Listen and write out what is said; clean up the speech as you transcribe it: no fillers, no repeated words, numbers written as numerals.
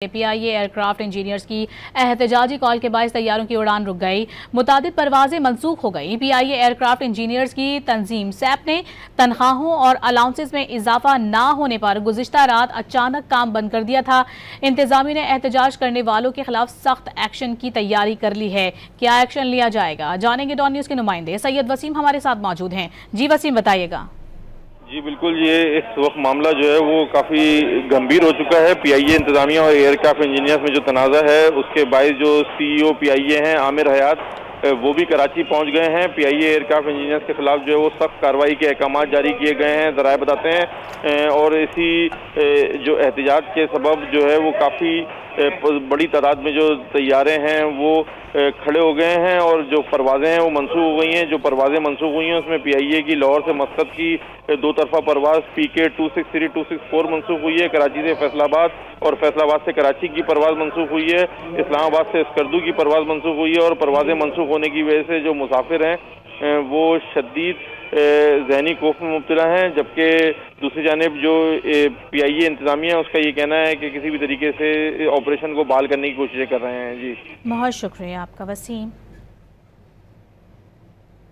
PIA aircraft engineers की एहतजाजी call के बायस तैयारों की उड़ान रुक गई। मुतादिद परवाजें मंसूख हो गई। PIA एयरक्राफ्ट इंजीनियर्स की तंजीम सैप ने तनख्वाहों और अलाउंसेस में इजाफा ना होने पर गुज़िश्ता रात अचानक काम बंद कर दिया था। इंतजामिया ने एहतजाज करने वालों के खिलाफ सख्त एक्शन की तैयारी कर ली है। क्या एक्शन लिया जाएगा, जानेंगे डॉन न्यूज़ के नुमाइंदे सैयद वसीम हमारे साथ मौजूद हैं। जी वसीम, बताइएगा। जी बिल्कुल, ये इस वक्त मामला जो है वो काफ़ी गंभीर हो चुका है। PIA इंतजामिया और एयरक्राफ्ट इंजीनियर्स में जो तनाज़ा है उसके बायस जो CEO PIA हैं आमिर हयात, वो भी कराची पहुंच गए हैं। PIA एयरक्राफ्ट इंजीनियर्स के खिलाफ जो है वो सख्त कार्रवाई के अहकाम जारी किए गए हैं, ज़राए बताते हैं। और इसी जो एहतजाज के सबब जो है वो काफ़ी बड़ी तादाद में जो तैयारे हैं वो खड़े हो गए हैं और जो परवाज़ें हैं वो मनसूख हो गई हैं। जो परवाज़ें मनसूख हुई हैं उसमें PIA की लाहौर से मस्कत की दो तरफा परवाज़ PK 263 264 मनसूख हुई है। कराची से फैसलाबाद और फैसलाबाद से कराची की परवाज़ मनसूख हुई है। इस्लामाबाद से स्कर्दू की परवाज़ मनसूख हुई है। और परवाज़ें मनसूख होने की वजह से जो मुसाफिर हैं वो शदीद ज़हनी खौफ में मुब्तला हैं। जबकि दूसरी जानिब जो PIA इंतजामिया है उसका ये कहना है कि किसी भी तरीके से ऑपरेशन को बहाल करने की कोशिशें कर रहे हैं। जी बहुत शुक्रिया आपका वसीम।